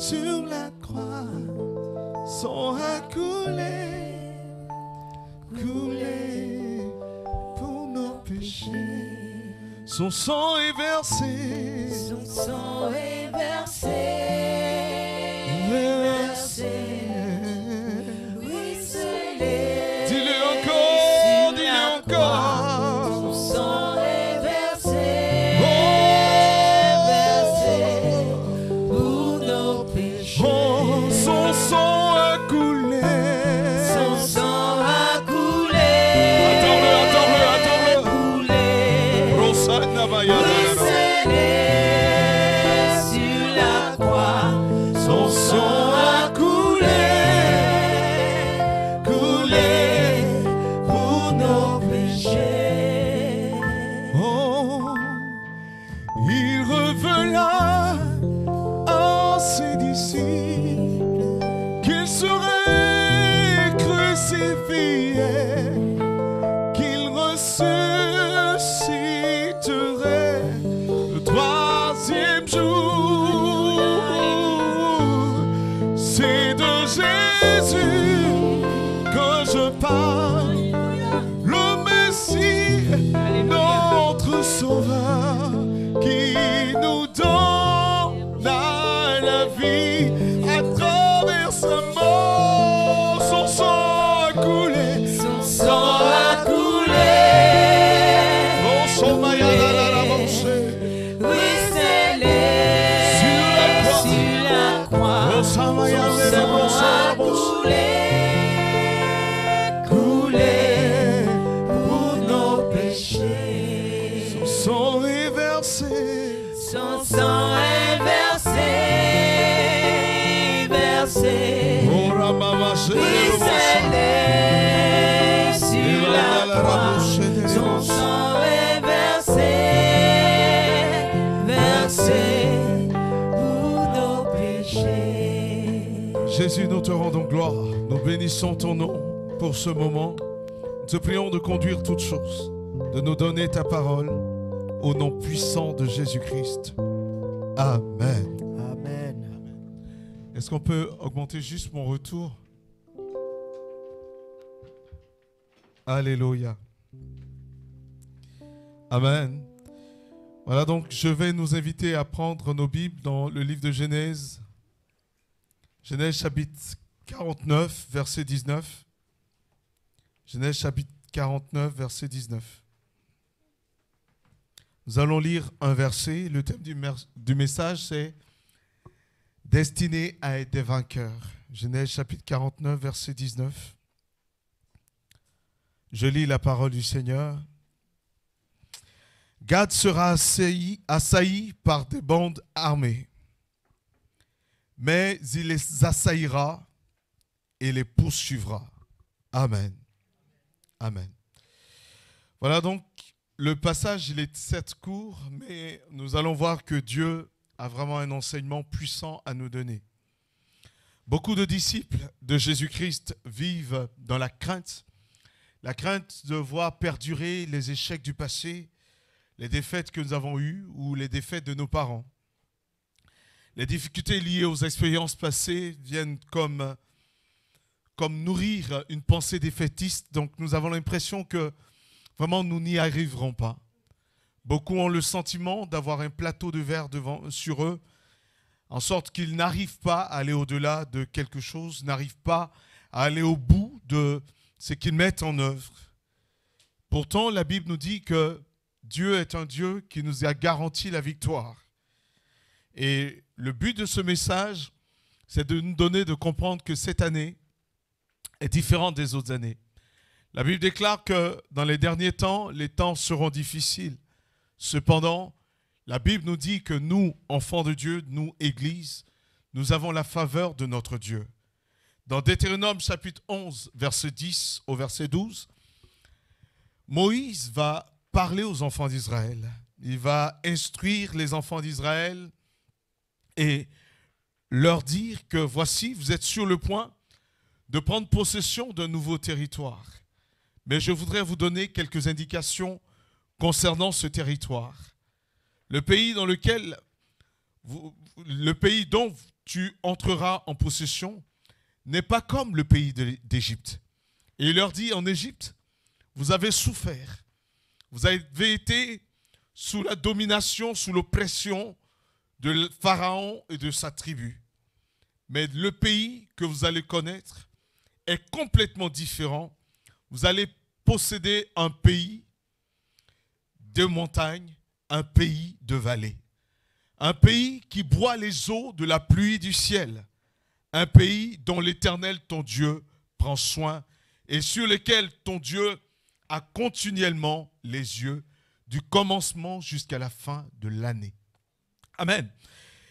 sur la croix, son a coulé, coulé pour nos péchés. Son sang est versé, son sang est versé, versé. Oui, scellé. Dis-le encore, dis-le encore. Son sang est versé, versé pour nos péchés. Oh, son sang a coulé. Son sang a coulé. Attends-le. Coulé. Rosanna Maya. Oui, scellé sur la croix. Son sang a coulé, coulé pour nos péchés. Oh, il revela à ses disciples qu'il serait crucifié, qu'il ressusciterait le troisième jour. C'est de Jésus que je parle, le Messie, notre Sauveur, qui nous donne la vie à travers sa mort. Son sang a coulé, Son sang a coulé. oh, son maillot la manchée. Oui, scellé sur la croix. Oh, son maillot Son la sang a manchée. coulé, coulé pour nos péchés. Son sang est versé, Son sang est versé, versé. oh, la manchée. Oui, scellé sur la croix. Son sang est versé, versé pour nos péchés. Jésus, nous te rendons gloire, nous bénissons ton nom pour ce moment. Nous te prions de conduire toutes choses, de nous donner ta parole, au nom puissant de Jésus-Christ. Amen. Amen. Est-ce qu'on peut augmenter juste mon retour? Alléluia. Amen. Voilà, donc je vais nous inviter à prendre nos Bibles dans le livre de Genèse. Genèse chapitre 49, verset 19. Genèse chapitre 49, verset 19. Nous allons lire un verset. Le thème du message, c'est « Destiné à être des vainqueurs ». Genèse chapitre 49, verset 19. Je lis la parole du Seigneur. « Gad sera assailli par des bandes armées, mais il les assaillira et les poursuivra. » Amen. Amen. Voilà donc, le passage, il est certes court, mais nous allons voir que Dieu a vraiment un enseignement puissant à nous donner. Beaucoup de disciples de Jésus-Christ vivent dans la crainte de voir perdurer les échecs du passé, les défaites que nous avons eues ou les défaites de nos parents. Les difficultés liées aux expériences passées viennent comme nourrir une pensée défaitiste. Donc nous avons l'impression que vraiment nous n'y arriverons pas. Beaucoup ont le sentiment d'avoir un plateau de verre sur eux, en sorte qu'ils n'arrivent pas à aller au-delà de quelque chose, n'arrivent pas à aller au bout de ce qu'ils mettent en œuvre. Pourtant, la Bible nous dit que Dieu est un Dieu qui nous a garanti la victoire. Et le but de ce message, c'est de nous donner de comprendre que cette année est différente des autres années. La Bible déclare que dans les derniers temps, les temps seront difficiles. Cependant, la Bible nous dit que nous, enfants de Dieu, nous, Église, nous avons la faveur de notre Dieu. Dans Deutéronome chapitre 11, verset 10 au verset 12, Moïse va parler aux enfants d'Israël. Il va instruire les enfants d'Israël et leur dire que voici, vous êtes sur le point de prendre possession d'un nouveau territoire. Mais je voudrais vous donner quelques indications concernant ce territoire. Le pays dont tu entreras en possession n'est pas comme le pays d'Égypte. Et il leur dit, en Égypte, vous avez souffert. Vous avez été sous la domination, sous l'oppression de Pharaon et de sa tribu. Mais le pays que vous allez connaître est complètement différent. Vous allez posséder un pays de montagnes, un pays de vallées. Un pays qui boit les eaux de la pluie du ciel. Un pays dont l'Éternel, ton Dieu, prend soin et sur lequel ton Dieu a continuellement les yeux du commencement jusqu'à la fin de l'année. Amen.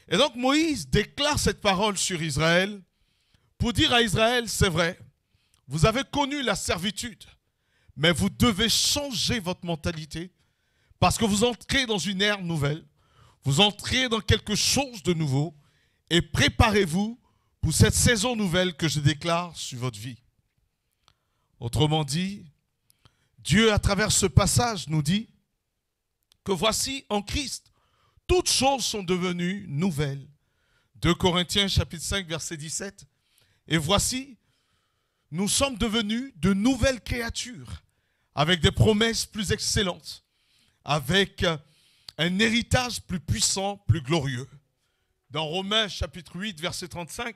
Et donc Moïse déclare cette parole sur Israël pour dire à Israël, c'est vrai, vous avez connu la servitude, mais vous devez changer votre mentalité parce que vous entrez dans une ère nouvelle, vous entrez dans quelque chose de nouveau et préparez-vous pour cette saison nouvelle que je déclare sur votre vie. Autrement dit, Dieu à travers ce passage nous dit que voici en Christ, toutes choses sont devenues nouvelles. 2 Corinthiens chapitre 5 verset 17. Et voici, nous sommes devenus de nouvelles créatures avec des promesses plus excellentes, avec un héritage plus puissant, plus glorieux. Dans Romains chapitre 8 verset 35,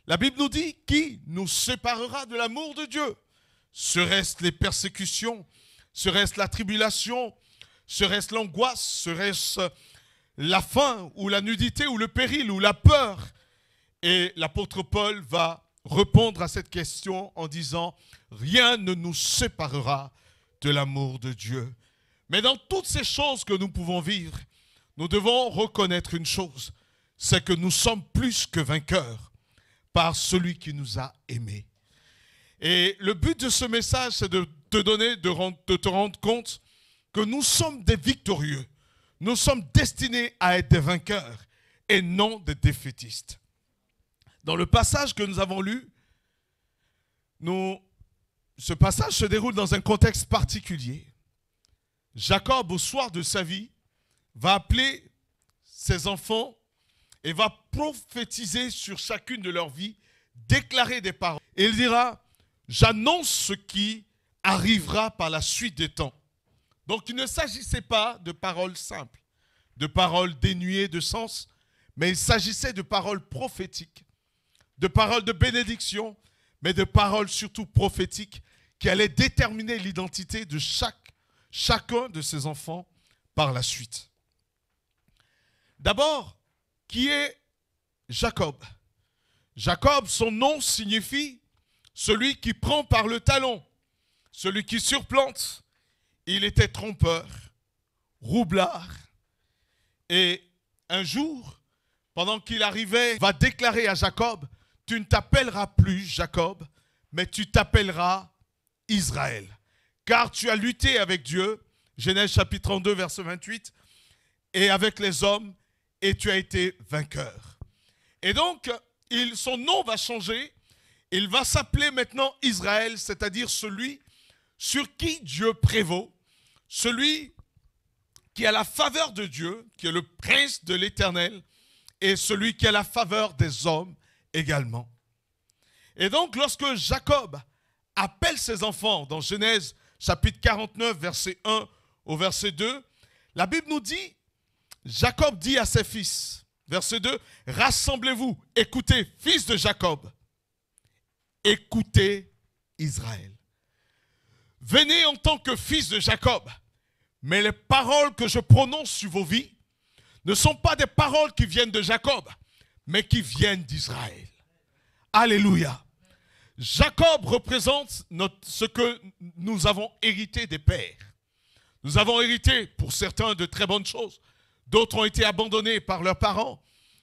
la Bible nous dit qui nous séparera de l'amour de Dieu? Serait-ce les persécutions? Serait-ce la tribulation? Serait-ce l'angoisse? Serait-ce la faim ou la nudité ou le péril ou la peur? Et l'apôtre Paul va répondre à cette question en disant « Rien ne nous séparera de l'amour de Dieu ». Mais dans toutes ces choses que nous pouvons vivre, nous devons reconnaître une chose, c'est que nous sommes plus que vainqueurs par celui qui nous a aimés. Et le but de ce message, c'est de te donner, de te rendre compte que nous sommes des victorieux. Nous sommes destinés à être des vainqueurs et non des défaitistes. Dans le passage que nous avons lu, ce passage se déroule dans un contexte particulier. Jacob, au soir de sa vie, va appeler ses enfants et va prophétiser sur chacune de leurs vies, déclarer des paroles. Et il dira, j'annonce ce qui arrivera par la suite des temps. Donc il ne s'agissait pas de paroles simples, de paroles dénuées de sens, mais il s'agissait de paroles prophétiques, de paroles de bénédiction, mais de paroles surtout prophétiques qui allaient déterminer l'identité de chacun de ses enfants par la suite. D'abord, qui est Jacob? Jacob, son nom signifie celui qui prend par le talon, celui qui surplante. Il était trompeur, roublard. Et un jour, pendant qu'il arrivait, il va déclarer à Jacob, tu ne t'appelleras plus Jacob, mais tu t'appelleras Israël. Car tu as lutté avec Dieu, Genèse chapitre 32, verset 28, et avec les hommes, et tu as été vainqueur. Et donc, son nom va changer. Il va s'appeler maintenant Israël, c'est-à-dire celui sur qui Dieu prévaut, celui qui a la faveur de Dieu, qui est le prince de l'Éternel, et celui qui a la faveur des hommes également. Et donc, lorsque Jacob appelle ses enfants dans Genèse chapitre 49, verset 1 au verset 2, la Bible nous dit, Jacob dit à ses fils, verset 2, « Rassemblez-vous, écoutez, fils de Jacob, écoutez Israël. Venez en tant que fils de Jacob, mais les paroles que je prononce sur vos vies ne sont pas des paroles qui viennent de Jacob, mais qui viennent d'Israël. » Alléluia. Jacob représente ce que nous avons hérité des pères. Nous avons hérité pour certains de très bonnes choses. D'autres ont été abandonnés par leurs parents.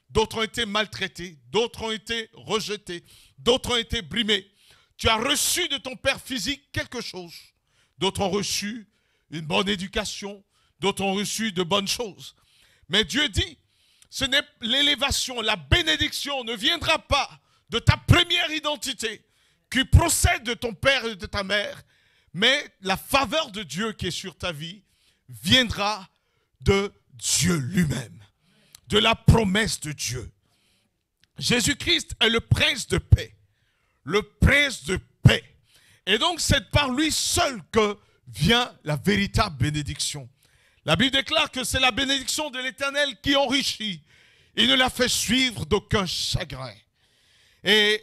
D'autres ont été maltraités. D'autres ont été rejetés. D'autres ont été brimés. Tu as reçu de ton père physique quelque chose. D'autres ont reçu une bonne éducation. D'autres ont reçu de bonnes choses. Mais Dieu dit, ce n'est l'élévation, la bénédiction ne viendra pas de ta première identité qui procède de ton père et de ta mère, mais la faveur de Dieu qui est sur ta vie viendra de Dieu lui-même, de la promesse de Dieu. Jésus-Christ est le prince de paix. Le prince de paix. Et donc c'est par lui seul que vient la véritable bénédiction. La Bible déclare que c'est la bénédiction de l'Éternel qui enrichit. Il ne la fait suivre d'aucun chagrin. Et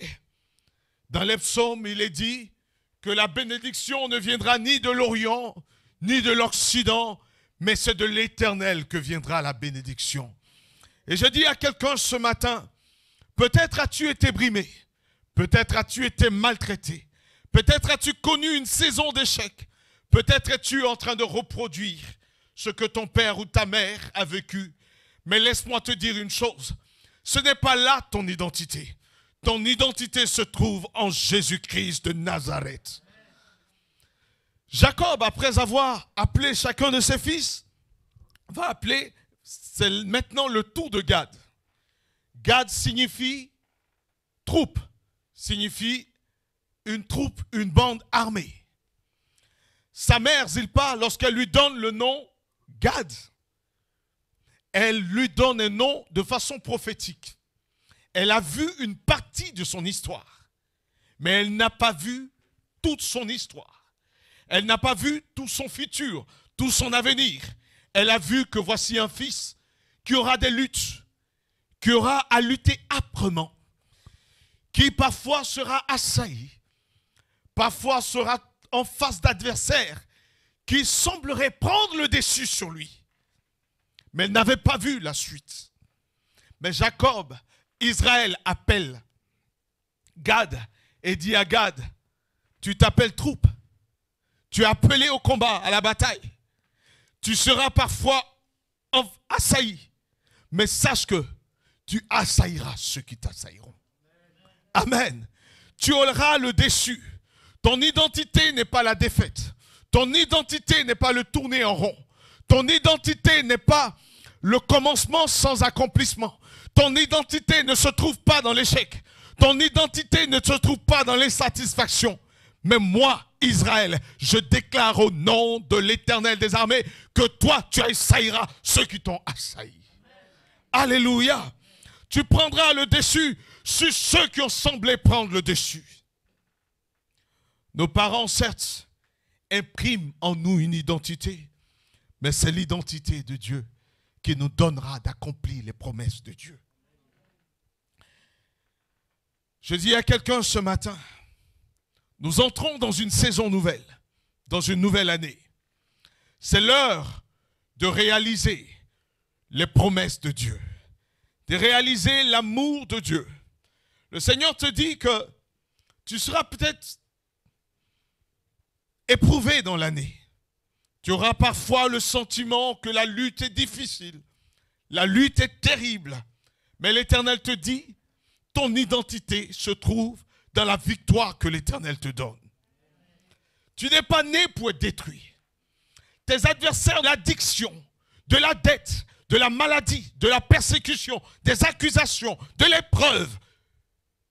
dans les psaumes, il est dit que la bénédiction ne viendra ni de l'Orient, ni de l'Occident, mais c'est de l'Éternel que viendra la bénédiction. Et je dis à quelqu'un ce matin, peut-être as-tu été brimé, peut-être as-tu été maltraité, peut-être as-tu connu une saison d'échec, peut-être es-tu en train de reproduire ce que ton père ou ta mère a vécu. Mais laisse-moi te dire une chose, ce n'est pas là ton identité. Ton identité se trouve en Jésus-Christ de Nazareth. Jacob, après avoir appelé chacun de ses fils, va appeler, c'est maintenant le tour de Gad. Gad signifie troupe, signifie une troupe, une bande armée. Sa mère, Zilpa, lorsqu'elle lui donne le nom Gad, elle lui donne un nom de façon prophétique. Elle a vu une partie de son histoire, mais elle n'a pas vu toute son histoire. Elle n'a pas vu tout son futur, tout son avenir. Elle a vu que voici un fils qui aura des luttes, qui aura à lutter âprement, qui parfois sera assailli, parfois sera en face d'adversaires qui sembleraient prendre le dessus sur lui. Mais elle n'avait pas vu la suite. Mais Jacob, Israël appelle Gad et dit à Gad, tu t'appelles troupe, tu es appelé au combat, à la bataille. Tu seras parfois assailli, mais sache que tu assailliras ceux qui t'assailleront. Amen. Tu auras le déçu. Ton identité n'est pas la défaite. Ton identité n'est pas le tourner en rond. Ton identité n'est pas le commencement sans accomplissement. Ton identité ne se trouve pas dans l'échec. Ton identité ne se trouve pas dans l'insatisfaction. Mais moi, Israël, je déclare au nom de l'Éternel des armées que toi, tu assailliras ceux qui t'ont assailli. Alléluia. Tu prendras le dessus sur ceux qui ont semblé prendre le dessus. Nos parents, certes, impriment en nous une identité, mais c'est l'identité de Dieu qui nous donnera d'accomplir les promesses de Dieu. Je dis à quelqu'un ce matin, nous entrons dans une saison nouvelle, dans une nouvelle année. C'est l'heure de réaliser les promesses de Dieu, de réaliser l'amour de Dieu. Le Seigneur te dit que tu seras peut-être éprouvé dans l'année. Tu auras parfois le sentiment que la lutte est difficile, la lutte est terrible. Mais l'Éternel te dit, ton identité se trouve dans la victoire que l'Éternel te donne. Tu n'es pas né pour être détruit. Tes adversaires de l'addiction, de la dette, de la maladie, de la persécution, des accusations, de l'épreuve,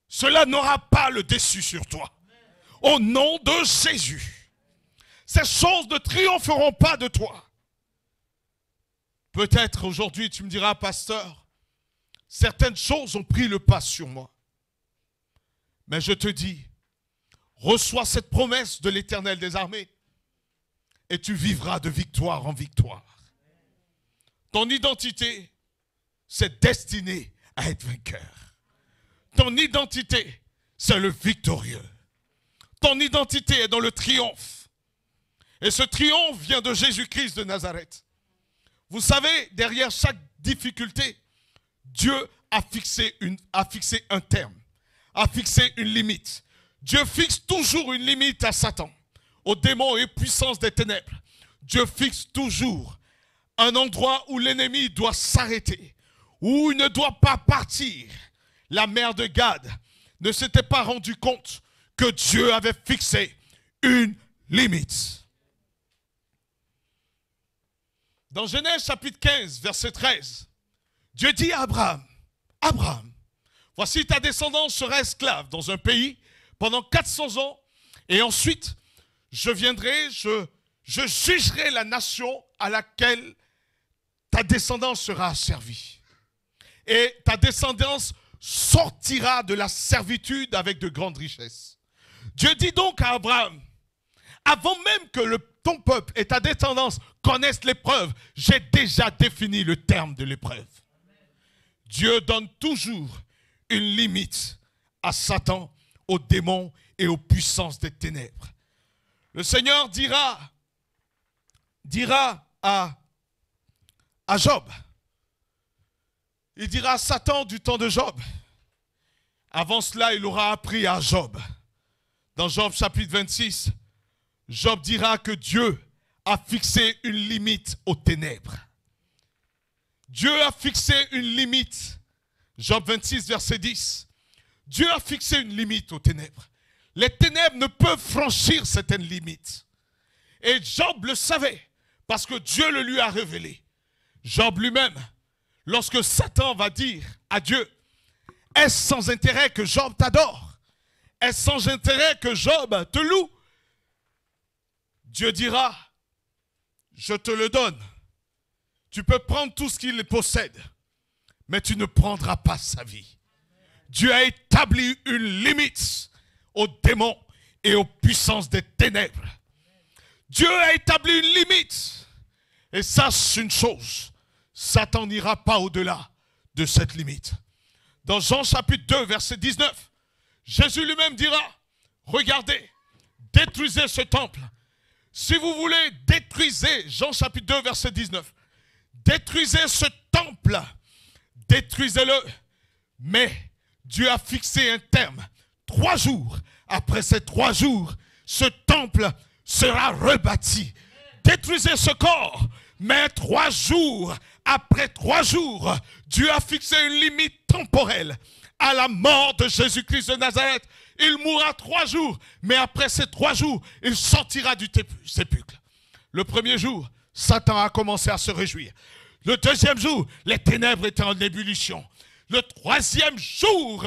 cela n'aura pas le dessus sur toi. Au nom de Jésus. Ces choses ne triompheront pas de toi. Peut-être aujourd'hui tu me diras, pasteur, certaines choses ont pris le pas sur moi. Mais je te dis, reçois cette promesse de l'Éternel des armées et tu vivras de victoire en victoire. Ton identité, c'est destiné à être vainqueur. Ton identité, c'est le victorieux. Ton identité est dans le triomphe. Et ce triomphe vient de Jésus-Christ de Nazareth. Vous savez, derrière chaque difficulté, Dieu a fixé un terme, a fixé une limite. Dieu fixe toujours une limite à Satan, aux démons et puissances des ténèbres. Dieu fixe toujours un endroit où l'ennemi doit s'arrêter, où il ne doit pas partir. La mère de Gad ne s'était pas rendu compte que Dieu avait fixé une limite. Dans Genèse chapitre 15, verset 13, Dieu dit à Abraham, « Abraham, voici ta descendance sera esclave dans un pays pendant 400 ans, et ensuite je viendrai, je jugerai la nation à laquelle ta descendance sera asservie. Et ta descendance sortira de la servitude avec de grandes richesses. Dieu dit donc à Abraham, avant même que ton peuple et ta descendance connaissent l'épreuve, j'ai déjà défini le terme de l'épreuve. Dieu donne toujours une limite à Satan, aux démons et aux puissances des ténèbres. Le Seigneur dira à Job, il dira à Satan du temps de Job. Avant cela, il aura appris à Job. Dans Job chapitre 26, Job dira que Dieu a fixé une limite aux ténèbres. Dieu a fixé une limite. Job 26, verset 10. Dieu a fixé une limite aux ténèbres. Les ténèbres ne peuvent franchir certaines limites. Et Job le savait, parce que Dieu le lui a révélé. Job lui-même, lorsque Satan va dire à Dieu, est-ce sans intérêt que Job t'adore? Est-ce sans intérêt que Job te loue? Dieu dira, je te le donne. Tu peux prendre tout ce qu'il possède, mais tu ne prendras pas sa vie. Dieu a établi une limite aux démons et aux puissances des ténèbres. Dieu a établi une limite. Et sache une chose, Satan n'ira pas au-delà de cette limite. Dans Jean chapitre 2, verset 19, Jésus lui-même dira, regardez, détruisez ce temple. Si vous voulez, détruisez, Jean chapitre 2, verset 19, détruisez ce temple, détruisez-le. Mais Dieu a fixé un terme. 3 jours, après ces 3 jours, ce temple sera rebâti. Détruisez ce corps, mais 3 jours, après 3 jours, Dieu a fixé une limite temporelle à la mort de Jésus-Christ de Nazareth. Il mourra 3 jours, mais après ces 3 jours, il sortira du sépulcre. Le premier jour, Satan a commencé à se réjouir. Le deuxième jour, les ténèbres étaient en ébullition. Le troisième jour,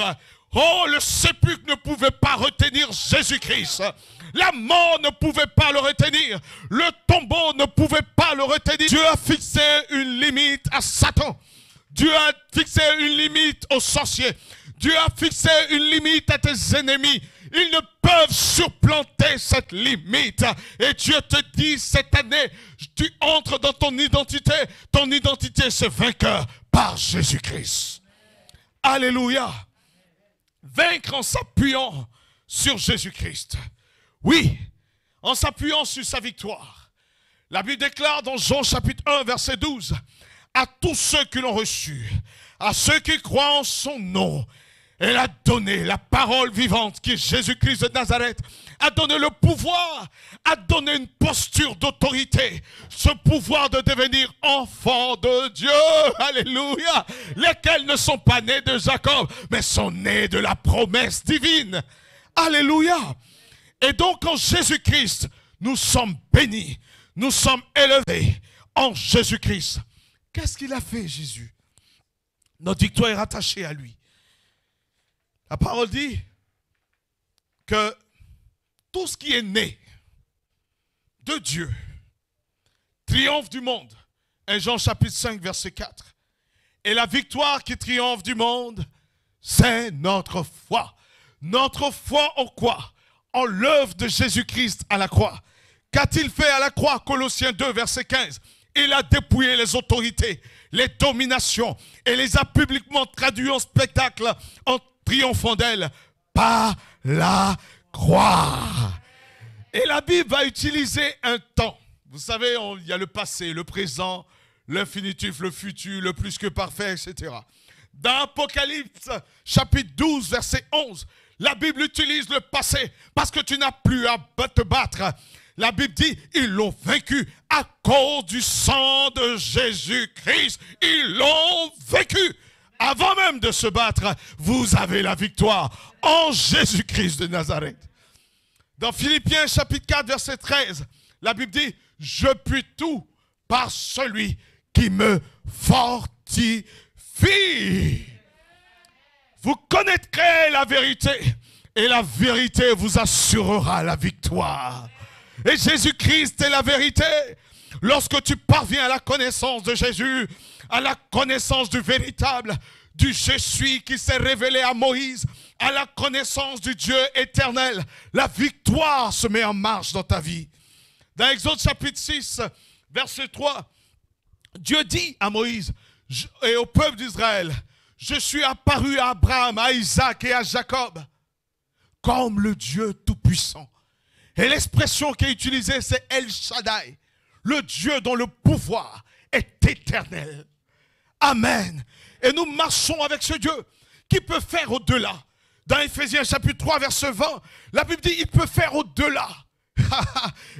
oh, le sépulcre ne pouvait pas retenir Jésus-Christ. La mort ne pouvait pas le retenir. Le tombeau ne pouvait pas le retenir. Dieu a fixé une limite à Satan. Dieu a fixé une limite aux sorciers. Dieu a fixé une limite à tes ennemis. Ils ne peuvent supplanter cette limite. Et Dieu te dit cette année, tu entres dans ton identité. Ton identité, c'est vainqueur par Jésus-Christ. Alléluia. Vaincre en s'appuyant sur Jésus-Christ. Oui, en s'appuyant sur sa victoire. La Bible déclare dans Jean chapitre 1, verset 12, à tous ceux qui l'ont reçu, à ceux qui croient en son nom, elle a donné la parole vivante qui est Jésus-Christ de Nazareth, a donné le pouvoir, a donné une posture d'autorité, ce pouvoir de devenir enfant de Dieu, alléluia, lesquels ne sont pas nés de Jacob, mais sont nés de la promesse divine, alléluia. Et donc en Jésus-Christ, nous sommes bénis, nous sommes élevés en Jésus-Christ. Qu'est-ce qu'il a fait, Jésus? Notre victoire est rattachée à lui. La parole dit que tout ce qui est né de Dieu triomphe du monde. 1 Jean chapitre 5, verset 4. Et la victoire qui triomphe du monde, c'est notre foi. Notre foi en quoi? En l'œuvre de Jésus-Christ à la croix. Qu'a-t-il fait à la croix? Colossiens 2, verset 15. Il a dépouillé les autorités, les dominations et les a publiquement traduits en spectacle en triomphant d'elle par la croix. Et la Bible va utiliser un temps. Vous savez, il y a le passé, le présent, l'infinitif, le futur, le plus que parfait, etc. Dans Apocalypse, chapitre 12, verset 11, la Bible utilise le passé parce que tu n'as plus à te battre. La Bible dit, ils l'ont vaincu à cause du sang de Jésus-Christ. Ils l'ont vaincu. Avant même de se battre, vous avez la victoire en Jésus-Christ de Nazareth. Dans Philippiens chapitre 4, verset 13, la Bible dit, je puis tout par celui qui me fortifie. Vous connaîtrez la vérité et la vérité vous assurera la victoire. Et Jésus-Christ est la vérité. Lorsque tu parviens à la connaissance de Jésus, à la connaissance du véritable, du je suis qui s'est révélé à Moïse, à la connaissance du Dieu éternel, la victoire se met en marche dans ta vie. Dans Exode chapitre 6, verset 3, Dieu dit à Moïse et au peuple d'Israël, je suis apparu à Abraham, à Isaac et à Jacob comme le Dieu tout-puissant. Et l'expression qui est utilisée, c'est El Shaddai, le Dieu dont le pouvoir est éternel. Amen. Et nous marchons avec ce Dieu qui peut faire au-delà. Dans Éphésiens chapitre 3, verset 20, la Bible dit, il peut faire au-delà.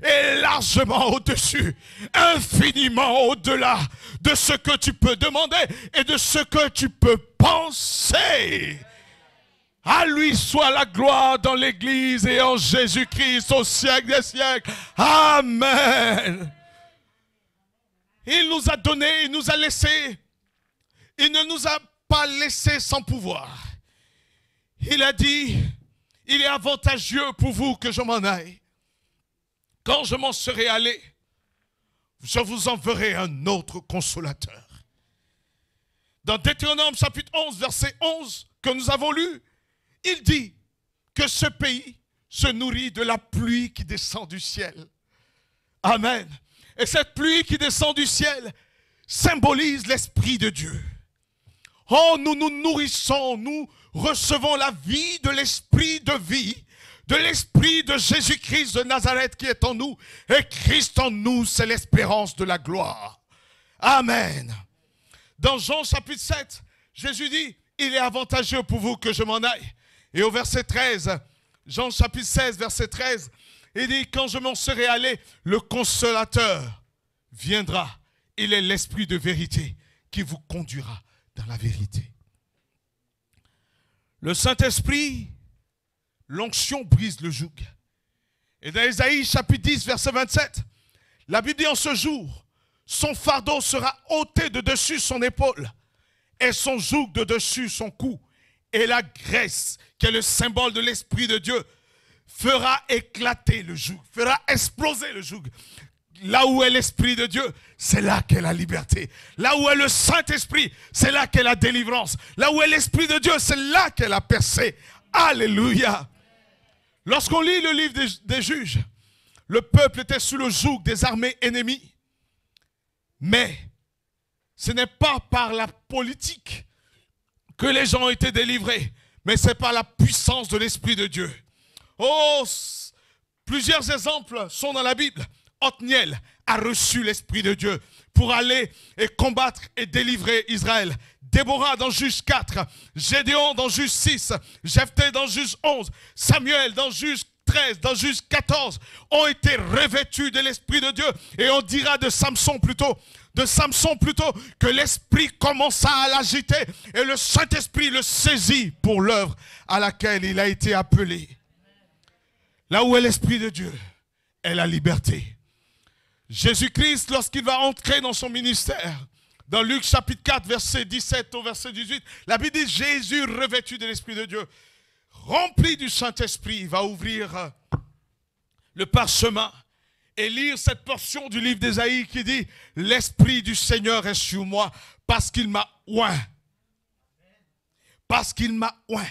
Et largement au-dessus, infiniment au-delà de ce que tu peux demander et de ce que tu peux penser. À lui soit la gloire dans l'Église et en Jésus-Christ au siècle des siècles. Amen. Il nous a donné, il nous a laissé. Il ne nous a pas laissé sans pouvoir. Il a dit, il est avantageux pour vous que je m'en aille. Quand je m'en serai allé, je vous enverrai un autre consolateur. Dans Deutéronome chapitre 11, verset 11, que nous avons lu, il dit que ce pays se nourrit de la pluie qui descend du ciel. Amen. Et cette pluie qui descend du ciel symbolise l'Esprit de Dieu. Oh, nous nous nourrissons, nous recevons la vie de l'Esprit de vie, de l'Esprit de Jésus-Christ de Nazareth qui est en nous. Et Christ en nous, c'est l'espérance de la gloire. Amen. Dans Jean chapitre 7, Jésus dit, il est avantageux pour vous que je m'en aille. Et au verset 13, Jean chapitre 16, verset 13, il dit, quand je m'en serai allé, le consolateur viendra. Il est l'Esprit de vérité qui vous conduira dans la vérité. Le Saint-Esprit, l'onction brise le joug. Et dans Ésaïe chapitre 10, verset 27, la Bible dit en ce jour, son fardeau sera ôté de dessus son épaule et son joug de dessus son cou. Et la graisse, qui est le symbole de l'Esprit de Dieu, fera éclater le joug, fera exploser le joug. Là où est l'Esprit de Dieu, c'est là qu'est la liberté. Là où est le Saint-Esprit, c'est là qu'est la délivrance. Là où est l'Esprit de Dieu, c'est là qu'est la percée. Alléluia. Lorsqu'on lit le livre des Juges, le peuple était sous le joug des armées ennemies. Mais ce n'est pas par la politique que les gens ont été délivrés, mais c'est par la puissance de l'Esprit de Dieu. Oh, plusieurs exemples sont dans la Bible. Othniel a reçu l'Esprit de Dieu pour aller et combattre et délivrer Israël. Déborah dans Juge 4, Gédéon dans Juge 6, Jephthé dans Juge 11, Samuel dans Juge 13, dans Juge 14 ont été revêtus de l'Esprit de Dieu. Et on dira de Samson plutôt que l'Esprit commença à l'agiter et le Saint-Esprit le saisit pour l'œuvre à laquelle il a été appelé. Là où est l'Esprit de Dieu est la liberté. Jésus-Christ, lorsqu'il va entrer dans son ministère, dans Luc chapitre 4, verset 17 au verset 18, la Bible dit Jésus revêtu de l'Esprit de Dieu, rempli du Saint-Esprit, va ouvrir le parchemin et lire cette portion du livre d'Ésaïe qui dit « L'Esprit du Seigneur est sur moi parce qu'il m'a oint. Parce qu'il m'a oint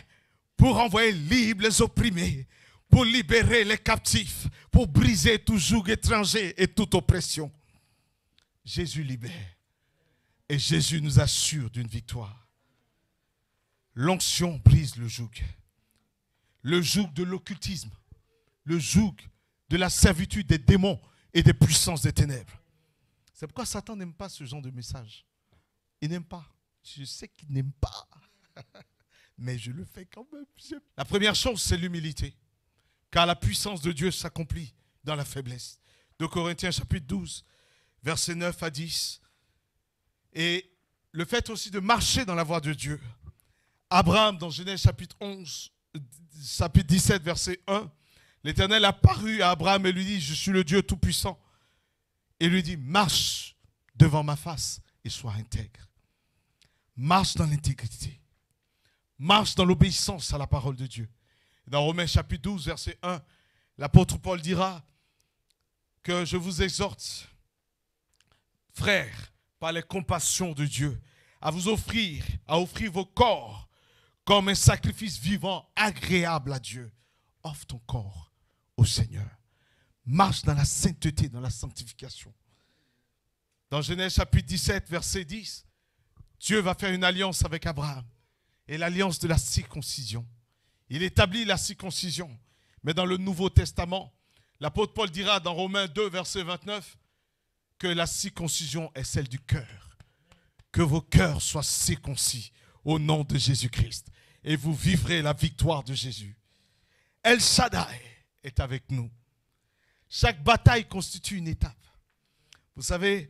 pour envoyer libres les opprimés, pour libérer les captifs, pour briser tout joug étranger et toute oppression. » Jésus libère. Et Jésus nous assure d'une victoire. L'onction brise le joug. Le joug de l'occultisme. Le joug de la servitude des démons et des puissances des ténèbres. C'est pourquoi Satan n'aime pas ce genre de message. Il n'aime pas. Je sais qu'il n'aime pas. Mais je le fais quand même. La première chose, c'est l'humilité. Car la puissance de Dieu s'accomplit dans la faiblesse. 2 Corinthiens chapitre 12, versets 9 à 10. Et le fait aussi de marcher dans la voie de Dieu. Abraham, dans Genèse chapitre 11, chapitre 17, verset 1, l'Éternel apparut à Abraham et lui dit, je suis le Dieu tout-puissant. Et lui dit, marche devant ma face et sois intègre. Marche dans l'intégrité. Marche dans l'obéissance à la parole de Dieu. Dans Romains chapitre 12, verset 1, l'apôtre Paul dira que je vous exhorte, frères, par les compassions de Dieu, à offrir vos corps comme un sacrifice vivant, agréable à Dieu. Offre ton corps au Seigneur. Marche dans la sainteté, dans la sanctification. Dans Genèse chapitre 17, verset 10, Dieu va faire une alliance avec Abraham. Et l'alliance de la circoncision. Il établit la circoncision. Mais dans le Nouveau Testament, l'apôtre Paul dira dans Romains 2, verset 29, que la circoncision est celle du cœur. Que vos cœurs soient circoncis au nom de Jésus-Christ. Et vous vivrez la victoire de Jésus. El Shaddai est avec nous. Chaque bataille constitue une étape. Vous savez,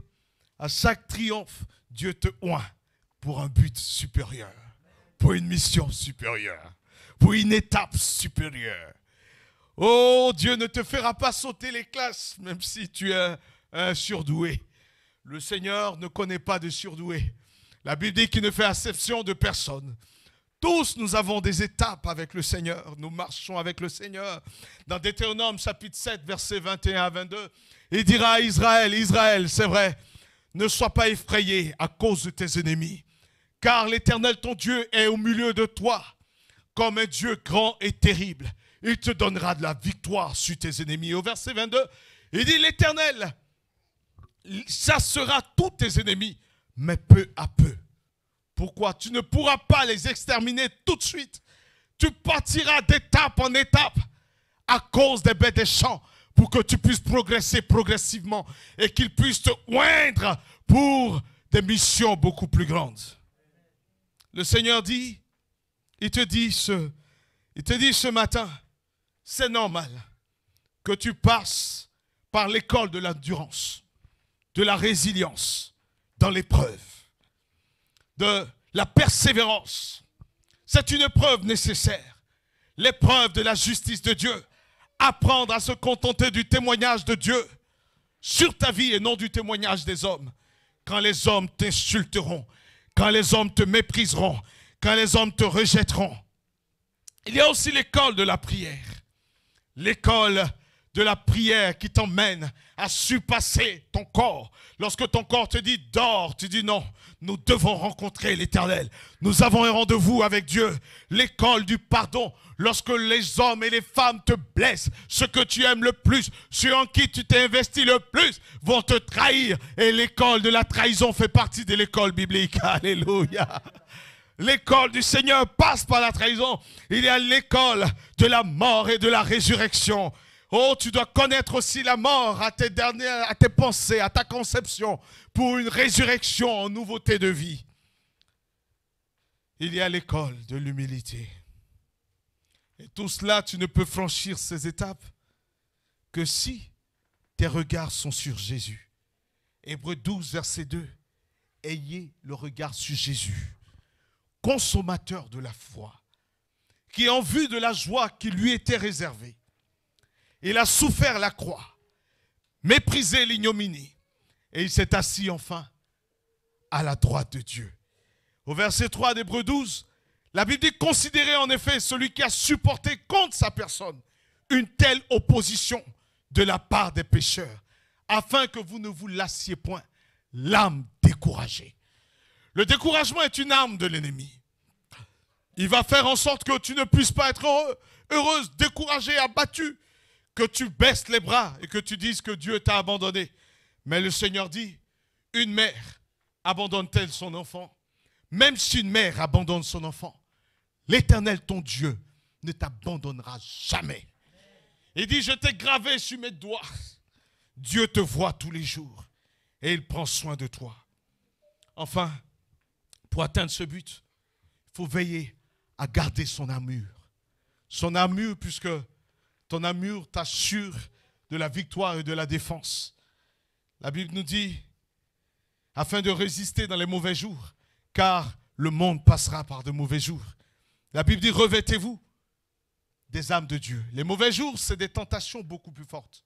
à chaque triomphe, Dieu te oint pour un but supérieur, pour une mission supérieure, pour une étape supérieure. Oh, Dieu ne te fera pas sauter les classes, même si tu es un surdoué. Le Seigneur ne connaît pas de surdoué. La Bible dit qu'il ne fait exception de personne. Tous nous avons des étapes avec le Seigneur. Nous marchons avec le Seigneur. Dans Deutéronome chapitre 7, versets 21 à 22, il dira à Israël, Israël, c'est vrai, ne sois pas effrayé à cause de tes ennemis, car l'Éternel ton Dieu est au milieu de toi, comme un Dieu grand et terrible. Il te donnera de la victoire sur tes ennemis. Au verset 22, il dit, l'Éternel chassera tous tes ennemis, mais peu à peu. Pourquoi? Tu ne pourras pas les exterminer tout de suite. Tu partiras d'étape en étape à cause des bêtes des champs pour que tu puisses progresser progressivement et qu'ils puissent te oindre pour des missions beaucoup plus grandes. Le Seigneur dit, il te dit ce matin, c'est normal que tu passes par l'école de l'endurance, de la résilience dans l'épreuve, de la persévérance. C'est une épreuve nécessaire. L'épreuve de la justice de Dieu. Apprendre à se contenter du témoignage de Dieu sur ta vie et non du témoignage des hommes. Quand les hommes t'insulteront, quand les hommes te mépriseront, quand les hommes te rejetteront. Il y a aussi l'école de la prière. L'école de la prière qui t'emmène à surpasser ton corps. Lorsque ton corps te dit dors, tu dis non, nous devons rencontrer l'Éternel. Nous avons un rendez-vous avec Dieu. L'école du pardon. Lorsque les hommes et les femmes te blessent, ce que tu aimes le plus, ceux en qui tu t'es investi le plus, vont te trahir. Et l'école de la trahison fait partie de l'école biblique. Alléluia. L'école du Seigneur passe par la trahison. Il y a l'école de la mort et de la résurrection. Oh, tu dois connaître aussi la mort à tes pensées, à ta conception, pour une résurrection en nouveauté de vie. Il y a l'école de l'humilité. Et tout cela, tu ne peux franchir ces étapes que si tes regards sont sur Jésus. Hébreux 12, verset 2. Ayez le regard sur Jésus, consommateur de la foi, qui en vue de la joie qui lui était réservée, il a souffert la croix, méprisé l'ignominie, et il s'est assis enfin à la droite de Dieu. Au verset 3 d'Hébreux 12, la Bible dit, considérez en effet celui qui a supporté contre sa personne une telle opposition de la part des pécheurs, afin que vous ne vous lassiez point l'âme découragée. Le découragement est une arme de l'ennemi. Il va faire en sorte que tu ne puisses pas être heureux, heureuse, découragée, abattue, que tu baisses les bras et que tu dises que Dieu t'a abandonné. Mais le Seigneur dit, une mère abandonne-t-elle son enfant? Même si une mère abandonne son enfant, l'Éternel, ton Dieu, ne t'abandonnera jamais. Il dit, je t'ai gravé sur mes doigts. Dieu te voit tous les jours et il prend soin de toi. Enfin, pour atteindre ce but, il faut veiller à garder son armure. Son armure, puisque ton armure t'assure de la victoire et de la défense. La Bible nous dit, afin de résister dans les mauvais jours, car le monde passera par de mauvais jours. La Bible dit, revêtez-vous des armes de Dieu. Les mauvais jours, c'est des tentations beaucoup plus fortes.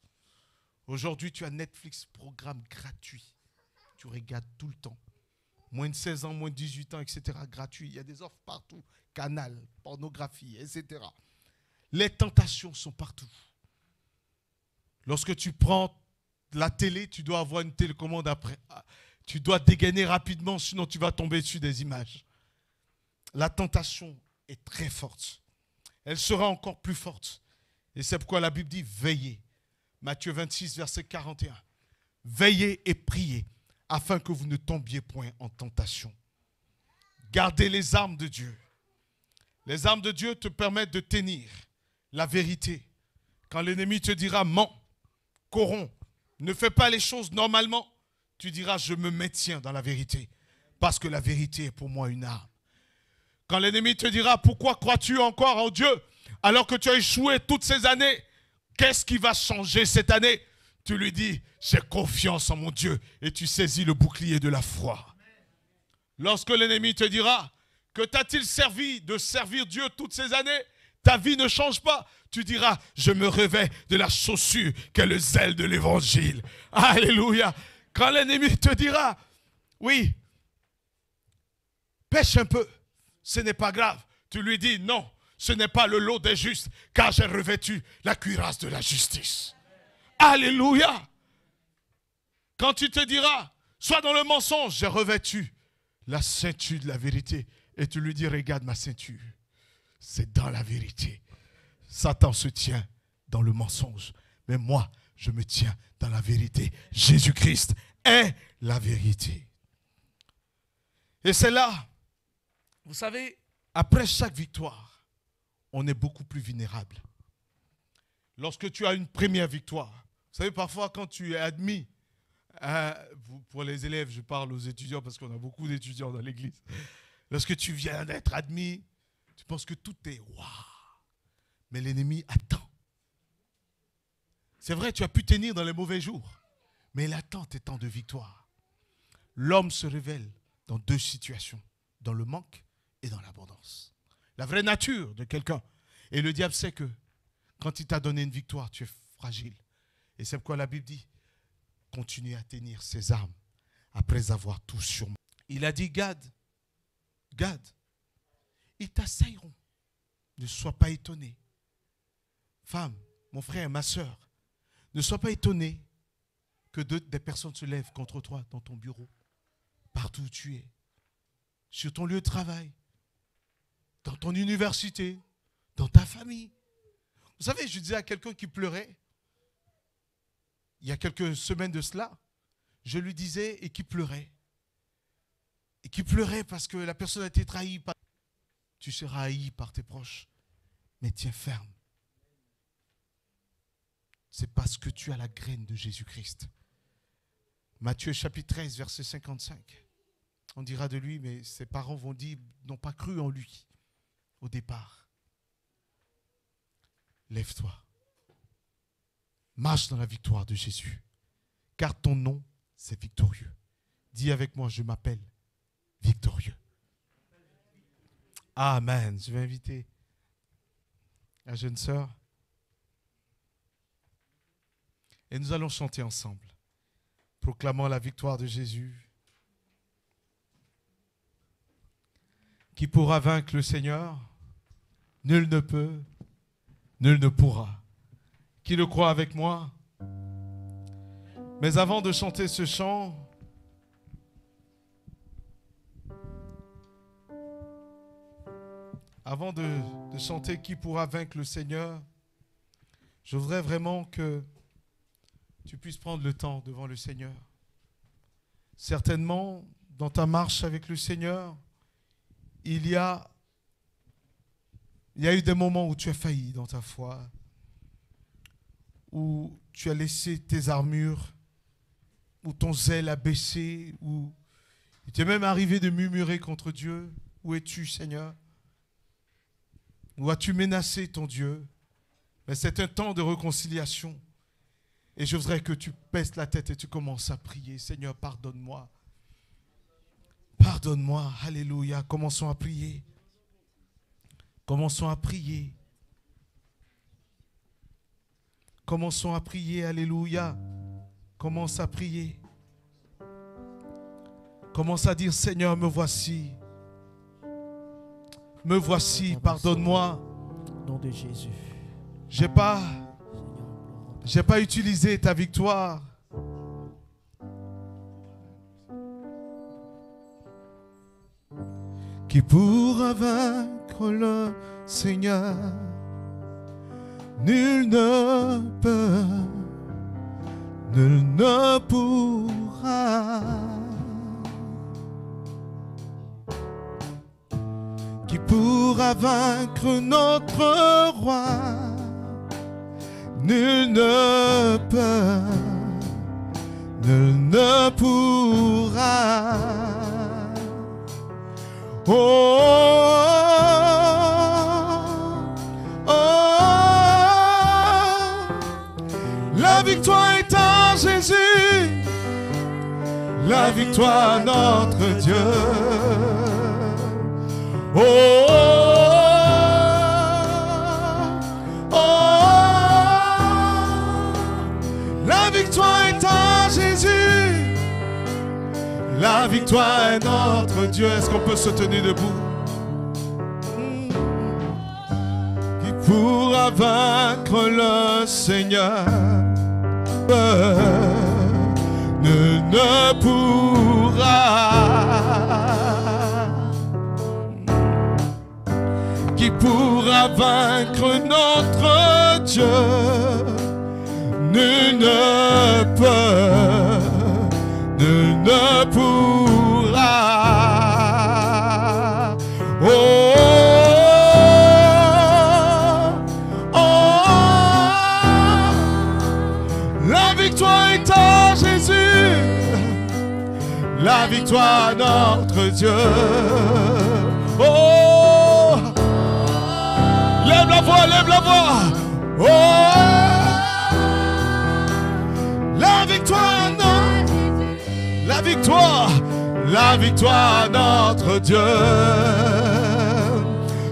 Aujourd'hui, tu as Netflix, programme gratuit. Tu regardes tout le temps. Moins de 16 ans, moins de 18 ans, etc. Gratuit. Il y a des offres partout. Canal, pornographie, etc. Les tentations sont partout. Lorsque tu prends la télé, tu dois avoir une télécommande après. Tu dois dégainer rapidement, sinon tu vas tomber dessus des images. La tentation est très forte. Elle sera encore plus forte. Et c'est pourquoi la Bible dit veillez. Matthieu 26, verset 41. Veillez et priez afin que vous ne tombiez point en tentation. Gardez les armes de Dieu. Les armes de Dieu te permettent de tenir la vérité. Quand l'ennemi te dira mens, corromps, ne fais pas les choses normalement, tu diras je me maintiens dans la vérité parce que la vérité est pour moi une arme. Quand l'ennemi te dira pourquoi crois-tu encore en Dieu alors que tu as échoué toutes ces années, qu'est-ce qui va changer cette année? Tu lui dis j'ai confiance en mon Dieu et tu saisis le bouclier de la foi. Lorsque l'ennemi te dira que t'a-t-il servi de servir Dieu toutes ces années, ta vie ne change pas, tu diras je me revêts de la chaussure qu'est le zèle de l'évangile. Alléluia. Quand l'ennemi te dira oui, pêche un peu, ce n'est pas grave, tu lui dis non, ce n'est pas le lot des justes, car j'ai revêtu la cuirasse de la justice. Alléluia. Quand tu te diras sois dans le mensonge, j'ai revêtu la ceinture de la vérité, et tu lui dis regarde ma ceinture, c'est dans la vérité. Satan se tient dans le mensonge, mais moi je me tiens dans la vérité. Jésus-Christ est la vérité. Et c'est là, vous savez, après chaque victoire, on est beaucoup plus vulnérable. Lorsque tu as une première victoire, vous savez, parfois quand tu es admis, pour les élèves, je parle aux étudiants parce qu'on a beaucoup d'étudiants dans l'église. Lorsque tu viens d'être admis, tu penses que tout est waouh. Mais l'ennemi attend. C'est vrai, tu as pu tenir dans les mauvais jours, mais il attend tes temps de victoire. L'homme se révèle dans deux situations, dans le manque et dans l'abondance. La vraie nature de quelqu'un. Et le diable sait que quand il t'a donné une victoire, tu es fragile. Et c'est pourquoi la Bible dit, continue à tenir ses armes après avoir tout surmonté. Il a dit, Gad, ils t'assailleront. Ne sois pas étonné. Femme, mon frère, ma soeur, ne sois pas étonné que des personnes se lèvent contre toi dans ton bureau, partout où tu es, sur ton lieu de travail, dans ton université, dans ta famille. Vous savez, je disais à quelqu'un qui pleurait, il y a quelques semaines de cela, je lui disais, et qui pleurait parce que la personne a été trahie. Tu seras haï par tes proches, mais tiens ferme. C'est parce que tu as la graine de Jésus-Christ. Matthieu chapitre 13, verset 55. On dira de lui, mais ses parents vont dire, n'ont pas cru en lui au départ. Lève-toi. Marche dans la victoire de Jésus. Car ton nom, c'est victorieux. Dis avec moi, je m'appelle victorieux. Amen. Je vais inviter la jeune sœur. Et nous allons chanter ensemble, proclamant la victoire de Jésus. Qui pourra vaincre le Seigneur? Nul ne peut, nul ne pourra. Qui le croit avec moi? Mais avant de chanter ce chant, avant de chanter qui pourra vaincre le Seigneur, je voudrais vraiment que tu puisses prendre le temps devant le Seigneur. Certainement, dans ta marche avec le Seigneur, il y a eu des moments où tu as failli dans ta foi, où tu as laissé tes armures, où ton zèle a baissé, où il t'est même arrivé de murmurer contre Dieu. Où es-tu, Seigneur? Où as-tu menacé ton Dieu? Mais c'est un temps de réconciliation. Et je voudrais que tu baisses la tête et tu commences à prier. Seigneur, pardonne-moi. Pardonne-moi. Alléluia. Commençons à prier. Commençons à prier. Commençons à prier. Alléluia. Commence à prier. Commence à dire, Seigneur, me voici. Me voici, pardonne-moi. Au nom de Jésus. J'ai pas utilisé ta victoire. Qui pourra vaincre le Seigneur? Nul ne peut, nul ne pourra. Qui pourra vaincre notre roi? Nul ne peut, nul ne pourra. Oh, oh, oh, la victoire est à Jésus, la victoire à notre Dieu. Oh, oh, oh, la victoire est à Jésus, la victoire est notre Dieu. Est-ce qu'on peut se tenir debout? Qui pourra vaincre le Seigneur? Nul ne pourra. Qui pourra vaincre notre Dieu? Nul ne peut, nul ne pourra. Oh, oh, oh, la victoire est à Jésus, la victoire à notre Dieu. Oh, lève la voix, lève la voix. Oh, la victoire, la victoire, la victoire à notre Dieu.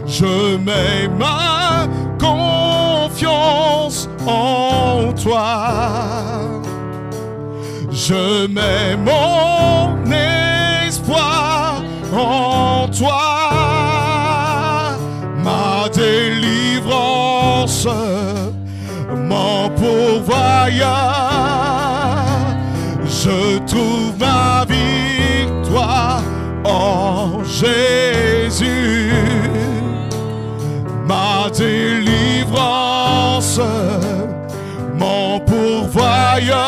Je mets ma confiance en toi. Je mets mon espoir en toi. Ma délivrance, mon pourvoyeur, je trouve ma victoire en Jésus. Ma délivrance, mon pourvoyeur,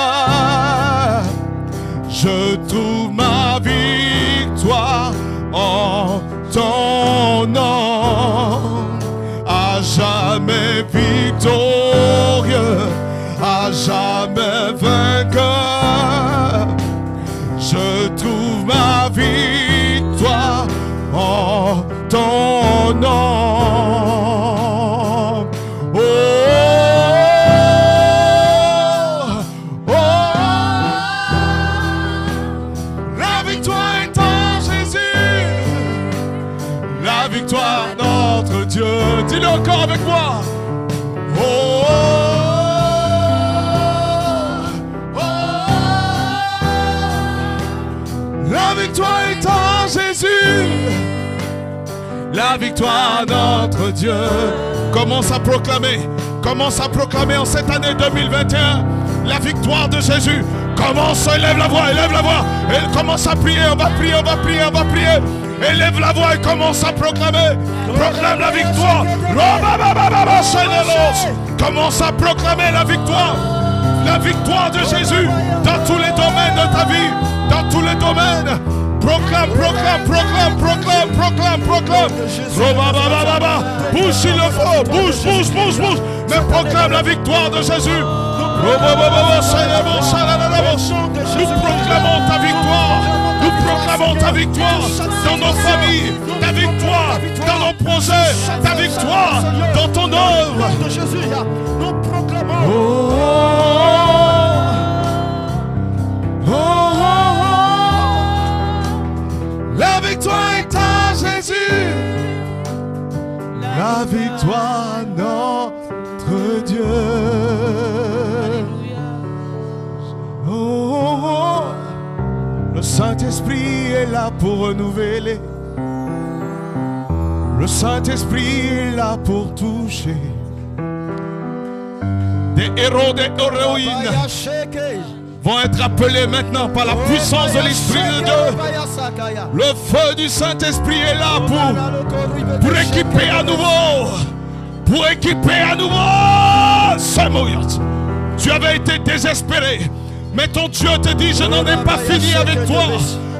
je trouve ma victoire en ton nom. À jamais victorieux, à jamais vainqueur, je trouve ma victoire en ton nom. Oh, oh, oh, la victoire est en Jésus, la victoire notre Dieu. Dis-le encore avec moi. Oh, oh, oh, la victoire est en Jésus, la victoire notre Dieu. Commence à proclamer en cette année 2021 la victoire de Jésus. Commence, élève la voix, élève la voix. Et commence à prier, on va prier, on va prier, on va prier. Élève la voix et commence à proclamer. Proclame la victoire. Commence à proclamer la victoire. La victoire de Jésus dans tous les domaines de ta vie. Dans tous les domaines. Proclame, proclame, proclame, proclame, proclame, proclame. Bouge s'il le faut. Bouge, bouge, bouge, bouge. Mais proclame la victoire de Jésus. Nous proclamons ta victoire. Nous proclamons ta victoire dans nos familles, ta victoire dans nos projets, ta victoire dans ton œuvre. Nous proclamons. Oh, oh, oh, oh. La victoire est à Jésus, la victoire à notre Dieu. Oh, oh, oh. Le Saint-Esprit est là pour renouveler. Le Saint-Esprit est là pour toucher. Des héros, des héroïnes vont être appelés maintenant par la puissance de l'Esprit de Dieu. Le feu du Saint-Esprit est là pour équiper à nouveau. Pour équiper à nouveau. Samouyat. Tu avais été désespéré, mais ton Dieu te dit, je n'en ai pas fini avec toi.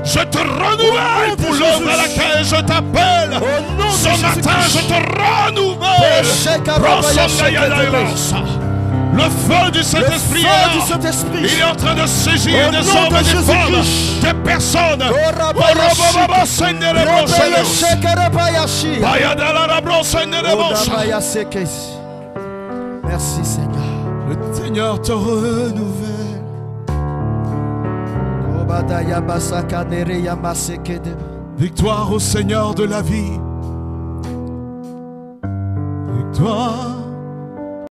Je te renouvelle pour l'œuvre à laquelle je t'appelle. Ce matin, je te renouvelle. Le feu du Saint-Esprit est là. Il est en train de saisir des hommes et des femmes, des personnes. Merci Seigneur. Le Seigneur te renouvelle. Victoire au Seigneur de la vie. Victoire.